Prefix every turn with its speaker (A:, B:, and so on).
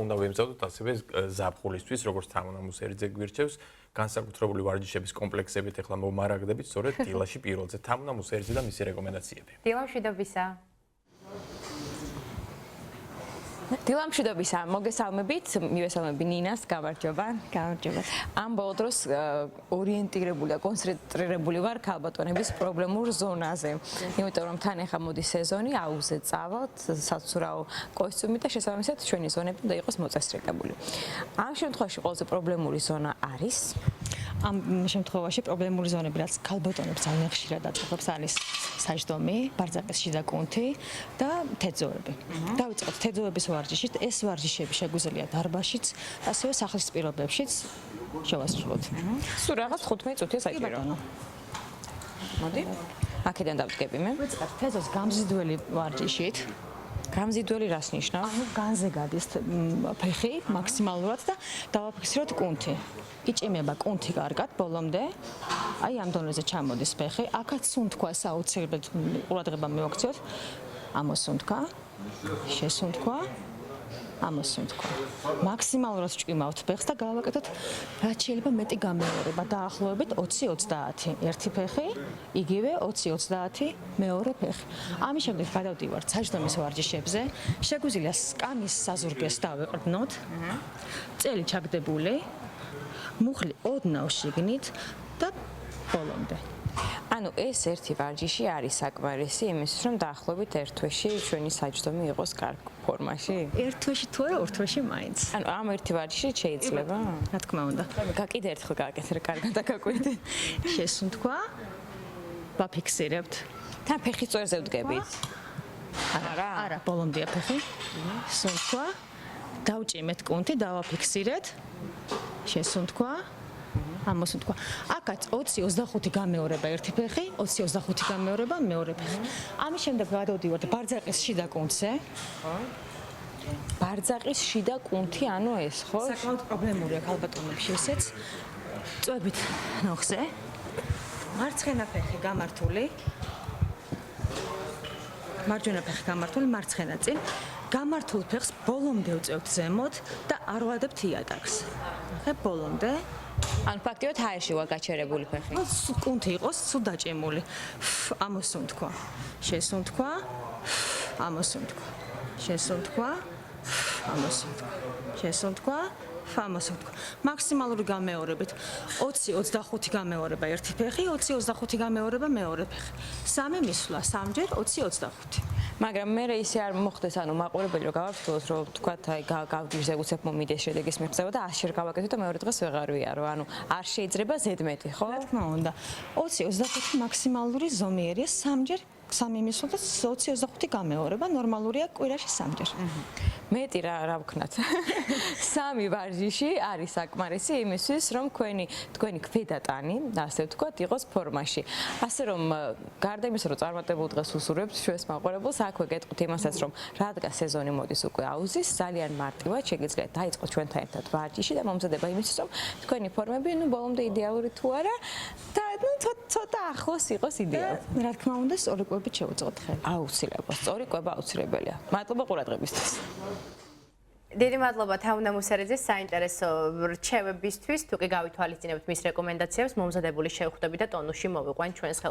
A: უნდა ვიმზადოთ ასევე ზაფხულისთვის, როგორც თამუნამო სერიზე გვირჩევს, განსაკუთრებული ვარჯიშების კომპლექსებით ეხლა მომარაგდებით სწორედ დილაში პირველზე. თამუნამო სერიზე და მისი რეკომენდაციები.
B: დილა მშვიდობისა.
C: დილა მშვიდობისა, მოგესალმებით, მივესალმები ნინას, გამარჯობა.
B: გამარჯობა.
C: ამ ბოლო დროს ორიენტირებული და კონცენტრირებული ვარ ქალბატონების პრობლემურ ზონაზე. იმიტომ რომ თან ეხა მოდის სეზონი, აუზე წავალთ, საცურაო კოსტიუმი და შესაბამისად ჩვენი ზონები უნდა იყოს მოწესრიგებული. ამ შემთხვევაში ყველაზე პრობლემური ზონა არის
D: ამ შემთხვევაში პრობლემური ზონები, რაც ქალბატონებს ძალიან ხშირად აწყობს, არის საჯდომი, ბარძაკის შიდა კუნთი და თეძოები. დავიწყოთ თეძოების ვარჯიშით. ეს ვარჯიშები შეგვიძლია დარბაზშიც, ასევე სახლის პირობებშიც შევასრულოთ.
C: სულ რაღაც 15 წუთია საჭირო. მოდი. აქედან დავდგები მე.
D: ვიწყებთ თეძოს გამზიდველი ვარჯიშით.
C: გამზიდველი რას ნიშნავს?
D: ანუ განზე გადის ფეხი მაქსიმალურად და დავაფიქსიროთ კუნთი. იჭიმება კუნთი კარგად ბოლომდე. აი ამ დონეზე ჩამოდის ფეხი. აქაც სუნთქვა საოცრებად ყურადღება მივაქციოთ. ამოსუნთქვა, შესუნთქვა, ამოსუნთქვა. მაქსიმალურად ჭიმავთ ფეხს და გავაკეთოთ რაც შეიძლება მეტი გამეორება. დაახლოებით 20-30. ერთი ფეხი, იგივე 20-30 მეორე ფეხი. ამის შემდეგ გადავდივართ საჯდომის ვარჯიშებზე. შეგვიძლია სკამის საზურგეს დავეყრდნოთ. წელი ჩაგდებული. მუხლი ოდნავ შიგნით და ბოლომდე.
C: ანუ ეს ერთი ვარჯიში არის საკმარისი იმისთვის, რომ დაახლოებით ერთ თვეში ჩვენი საჯდომი იყოს კარგ ფორმაში.
D: ერთ თვეში თუ არა, ორ თვეში მაინც.
C: ანუ ამ ერთი ვარჯიში შეიძლება?
D: რა თქმა უნდა.
C: კიდე ერთხელ გააკეთე, კარგად დაგაკვირდით.
D: შესუნთქვა, ვაფიქსირებთ.
C: თან ფეხის წვერზე ვდგებით. არა?
D: არა, ბოლომდეა ფეხი. სუნთქვა, დავჭიმეთ კუნთი, დავაფიქსირეთ. შესუნთქვა, ამოსუნთქვა. აქაც 20-25 გამეორება ერთი ფეხი, 20-25 გამეორება მეორე ფეხი. ამის შემდეგ გადავდივართ ბარძაკის შიდა კუნთზე.
C: ბარძაკის შიდა კუნთი, ანუ ეს ხო?
D: საკმაოდ პრობლემურია ქალბატონებში ესეც. წვებით ნოხზე. მარცხენა ფეხი გამართული. მარჯვენა ფეხი გამართული, მარცხენა წინ. გამართულ ფეხს ბოლომდე ვწევთ ზემოთ და არ ვადებთ იატაკს. ხე ბოლომდე.
C: ანუ ფაქტიურად ჰაერში ვარ გაჩერებული ფეხი.
D: კუნთი იყოს სულ დაჭიმული. ამოსუნთქვა. შესუნთქვა. ამოსუნთქვა. შესუნთქვა. ამოსუნთქვა. შესუნთქვა. ამოსუნთქვა. მაქსიმალური გამეორებით 20-25 გამეორება ერთი ფეხი, 20-25 გამეორება მეორე ფეხი. სამი მისვლა, სამჯერ 20-25.
C: მაგრამ მე ისე არ მოხდეს, ანუ მაყურებელი რომ გავაფრთხილოთ, რომ თქვათ აი გავგიჟზე უცებ მომიდეს შედეგის მიღწევა და 100 ჯერ გავაკეთოთ და მეორე დღეს ვეღარ ვიარო. ანუ არ შეიძლება ზედმეტი, ხო?
D: რა თქმა უნდა. 20-25 მაქსიმალური ზომიერია, სამჯერ სამი მისვლა და 20-25 გამეორება ნორმალურია კვირაში სამჯერ.
C: მეტი რა ვქნათ. სამი ვარჯიში არის საკმარისი იმისთვის, რომ თქვენი ქვედა-ტანი, ასე ვთქვათ, იყოს ფორმაში. ასე რომ გარდა იმისა, რომ წარმატებულ დღეს უსურვებთ ჩვენს მაყურებელს, აქვე გეტყვით იმასაც, რომ რადგან სეზონი მოდის უკვე აუზის, ძალიან მარტივად შეგიძლიათ დაიწყოთ ჩვენთან ერთად ვარჯიში და მომზადება იმისთვის, რომ თქვენი ფორმები ბოლომდე იდეალური თუ არა და ცოტა ახლოს იყოს იდეალურად.
D: რა თქმა უნდა, სწორი კვებით შევუწყოთ ხელი.
C: აუცილებლად, სწორი კვება აუცილებელია. მადლობა ყურადღებისთვის.
B: დიდი მადლობა თამუნამო სერიზის საინტერესო რჩევებისთვის. თუ კი გავითვალისწინებთ მის რეკომენდაციებს, მომზადებული შევხვდები და ტონუსში მოვიყვანთ ჩვენს ხელში.